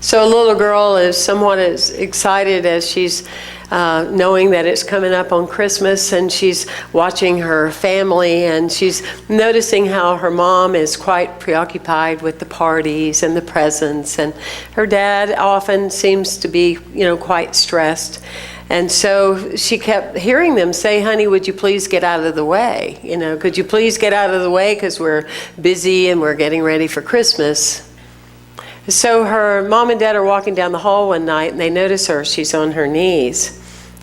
So a little girl is somewhat as excited as she's knowing that it's coming up on Christmas, and she's watching her family, and she's noticing how her mom is quite preoccupied with the parties and the presents, and her dad often seems to be, quite stressed. And so she kept hearing them say, "Honey, would you please get out of the way? Could you please get out of the way because we're busy and we're getting ready for Christmas." So her mom and dad are walking down the hall one night, and they notice her. She's on her knees.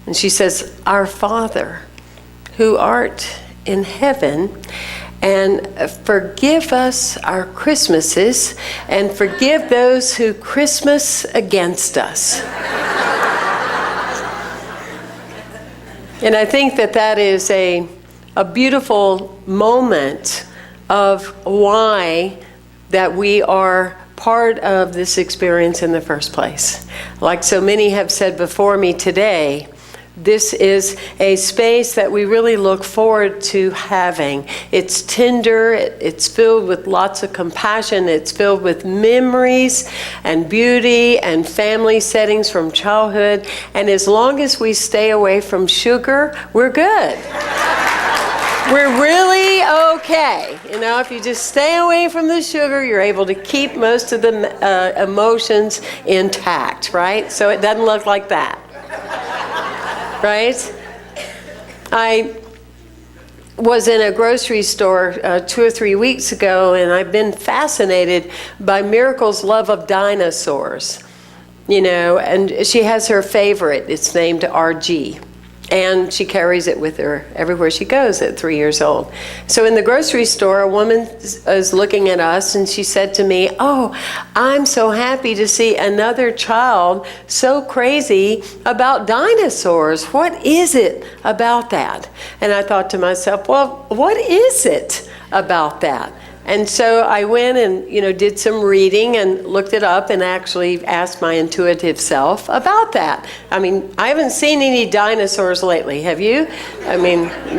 And she says, "Our Father, who art in heaven, and forgive us our Christmases, and forgive those who Christmas against us." And I think that is a beautiful moment of why that we are part of this experience in the first place. Like so many have said before me today, this is a space that we really look forward to having. It's tender, it's filled with lots of compassion, it's filled with memories and beauty and family settings from childhood. And as long as we stay away from sugar, we're good. We're really okay. If you just stay away from the sugar, you're able to keep most of the emotions intact, right? So it doesn't look like that, right? I was in a grocery store 2 or 3 weeks ago, and I've been fascinated by Miracle's love of dinosaurs. And she has her favorite. It's named RG. And she carries it with her everywhere she goes at 3 years old. So in the grocery store, a woman is looking at us, and she said to me, "Oh, I'm so happy to see another child so crazy about dinosaurs. What is it about that?" And I thought to myself, well, what is it about that? And so I went and, did some reading and looked it up and actually asked my intuitive self about that. I haven't seen any dinosaurs lately. Have you?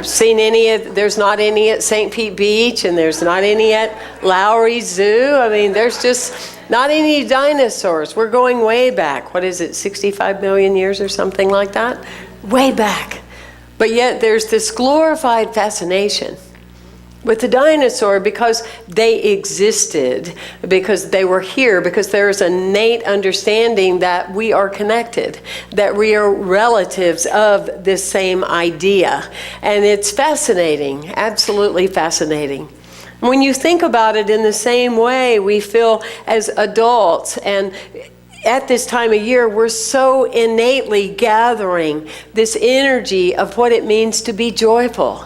Seen any? There's not any at St. Pete Beach, and there's not any at Lowry Zoo. There's just not any dinosaurs. We're going way back. What is it, 65 million years or something like that? Way back. But yet there's this glorified fascination with the dinosaur because they existed, because they were here, because there's an innate understanding that we are connected, that we are relatives of this same idea. And it's fascinating, absolutely fascinating. When you think about it in the same way we feel as adults, and at this time of year, we're so innately gathering this energy of what it means to be joyful,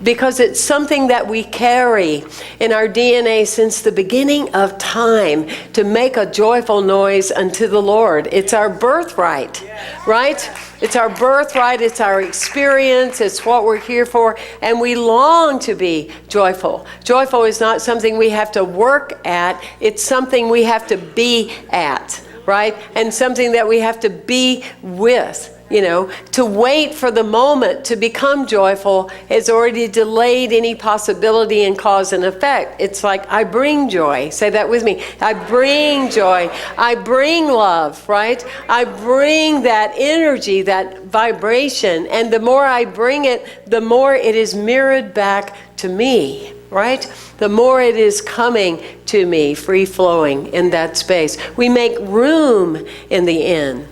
because it's something that we carry in our DNA since the beginning of time, to make a joyful noise unto the Lord. It's our birthright, right? It's our birthright, it's our experience, it's what we're here for, and we long to be joyful. Joyful is not something we have to work at, it's something we have to be at, right? And something that we have to be with. To wait for the moment to become joyful has already delayed any possibility in cause and effect. It's like, I bring joy. Say that with me. I bring joy. I bring love, right? I bring that energy, that vibration. And the more I bring it, the more it is mirrored back to me, right? The more it is coming to me, free-flowing in that space. We make room in the inn.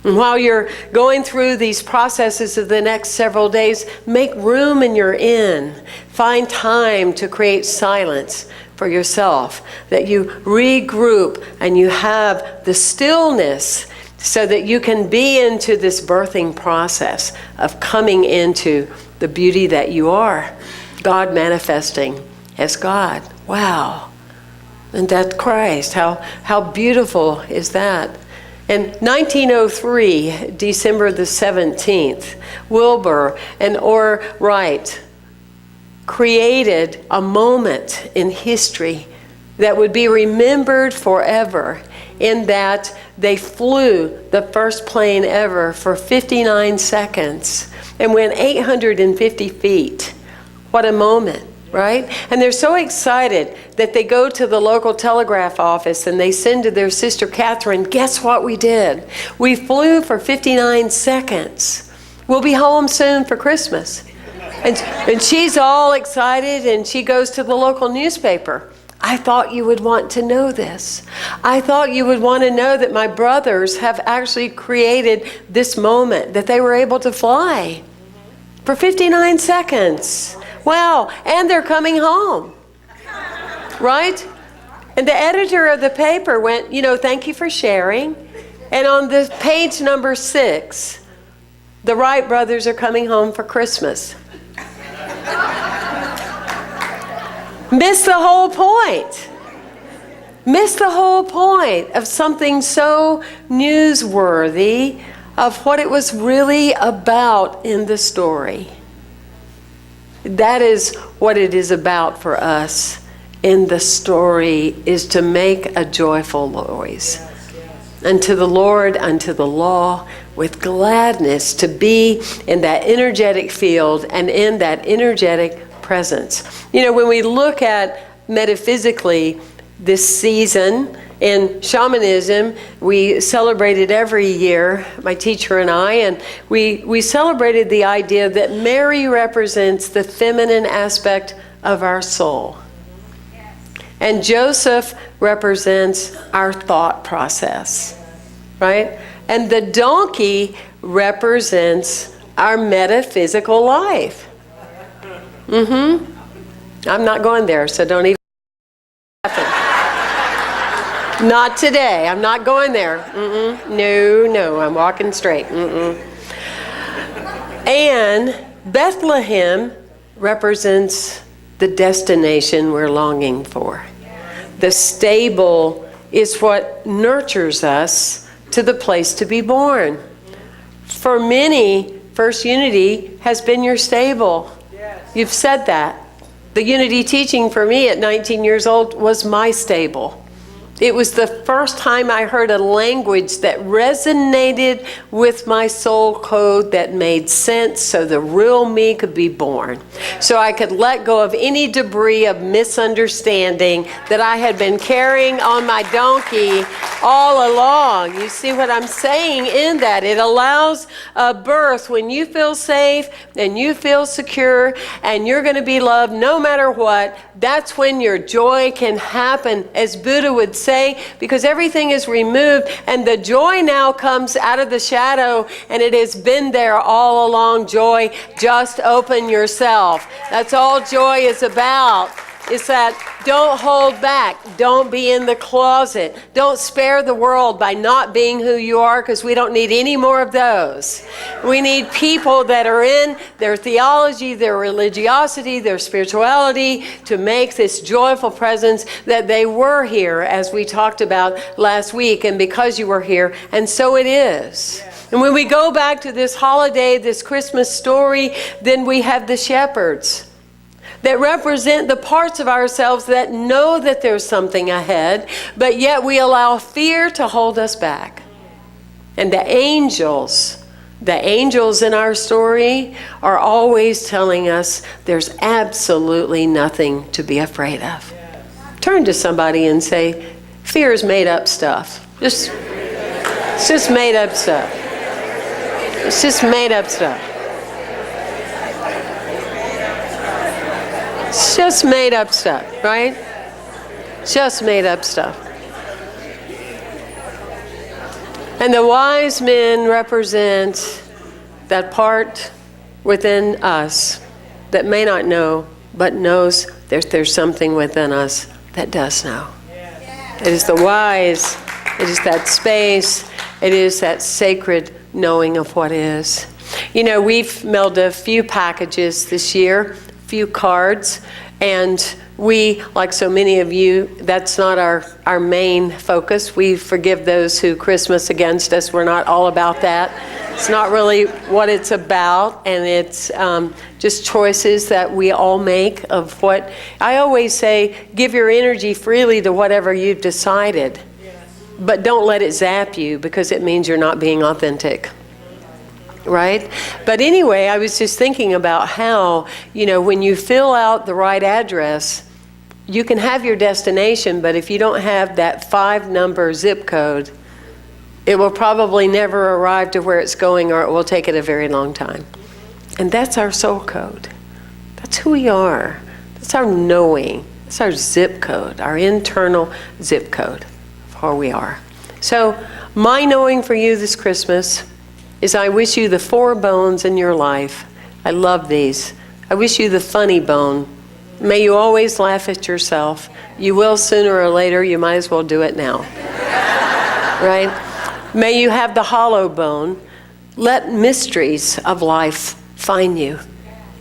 And while you're going through these processes of the next several days, make room in your inn. Find time to create silence for yourself, that you regroup and you have the stillness so that you can be into this birthing process of coming into the beauty that you are. God manifesting as God. Wow. And that's Christ. How beautiful is that? In 1903, December the 17th, Wilbur and Orr Wright created a moment in history that would be remembered forever, in that they flew the first plane ever for 59 seconds and went 850 feet. What a moment. right? And they're so excited that they go to the local telegraph office and they send to their sister Catherine, guess what we did? We flew for 59 seconds. We'll be home soon for Christmas. And she's all excited and she goes to the local newspaper. I thought you would want to know this. I thought you would want to know that my brothers have actually created this moment, that they were able to fly for 59 seconds. Wow, and they're coming home, right? And the editor of the paper went, thank you for sharing. And on the page number 6, the Wright brothers are coming home for Christmas. Missed the whole point. Missed the whole point of something so newsworthy of what it was really about in the story. That is what it is about for us in the story, is to make a joyful noise. Unto the Lord, unto the law, with gladness, to be in that energetic field and in that energetic presence. When we look at metaphysically this season in shamanism, we celebrated every year, my teacher and I, and we celebrated the idea that Mary represents the feminine aspect of our soul. And Joseph represents our thought process, right? And the donkey represents our metaphysical life. I'm not going there, so don't even laugh. Not today. I'm not going there. No, I'm walking straight. And Bethlehem represents the destination we're longing for. The stable is what nurtures us to the place to be born. For many, First Unity has been your stable. You've said that. The Unity teaching for me at 19 years old was my stable. It was the first time I heard a language that resonated with my soul code, that made sense, so the real me could be born. So I could let go of any debris of misunderstanding that I had been carrying on my donkey all along. You see what I'm saying in that? It allows a birth when you feel safe and you feel secure and you're going to be loved no matter what. That's when your joy can happen, as Buddha would say, because everything is removed and the joy now comes out of the shadow, and it has been there all along. Joy, just open yourself. That's all joy is about. Is that don't hold back. Don't be in the closet. Don't spare the world by not being who you are, because we don't need any more of those. We need people that are in their theology, their religiosity, their spirituality to make this joyful presence that they were here, as we talked about last week, and because you were here, and so it is. And when we go back to this holiday, this Christmas story, then we have the shepherds that represent the parts of ourselves that know that there's something ahead, but yet we allow fear to hold us back. And the angels in our story are always telling us there's absolutely nothing to be afraid of. Turn to somebody and say, fear is made up stuff. It's just made up stuff. It's just made up stuff. It's just made up stuff, right? Just made up stuff. And the wise men represent that part within us that may not know, but knows there's something within us that does know. It is the wise, it is that space, it is that sacred knowing of what is. We've mailed a few packages this year, few cards, and we, like so many of you, that's not our main focus. We forgive those who Christmas against us. We're not all about that. It's not really what it's about, and it's just choices that we all make of what, I always say, give your energy freely to whatever you've decided, but don't let it zap you, because it means you're not being authentic. right? But anyway, I was just thinking about how, when you fill out the right address, you can have your destination, but if you don't have that 5-number zip code, it will probably never arrive to where it's going, or it will take it a very long time. And that's our soul code. That's who we are. That's our knowing. That's our zip code, our internal zip code of who we are. So my knowing for you this Christmas is I wish you the 4 bones in your life. I love these. I wish you the funny bone. May you always laugh at yourself. You will sooner or later. You might as well do it now. Right? May you have the hollow bone. Let mysteries of life find you.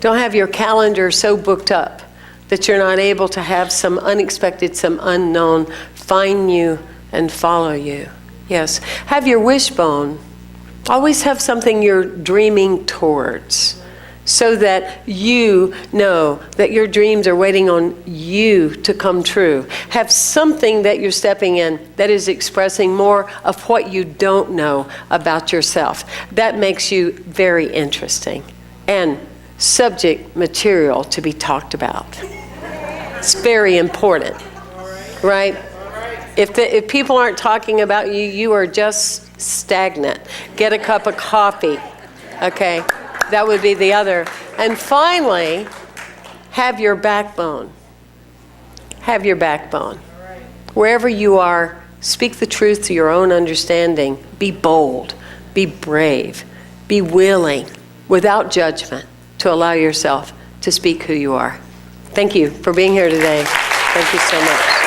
Don't have your calendar so booked up that you're not able to have some unexpected, some unknown find you and follow you. Yes. Have your wishbone. Always have something you're dreaming towards, so that you know that your dreams are waiting on you to come true. Have something that you're stepping in that is expressing more of what you don't know about yourself. That makes you very interesting and subject material to be talked about. It's very important, right? If people aren't talking about you, you are just stagnant. Get a cup of coffee, okay? That would be the other. And finally, have your backbone. Have your backbone. Wherever you are, speak the truth to your own understanding. Be bold. Be brave. Be willing, without judgment, to allow yourself to speak who you are. Thank you for being here today. Thank you so much.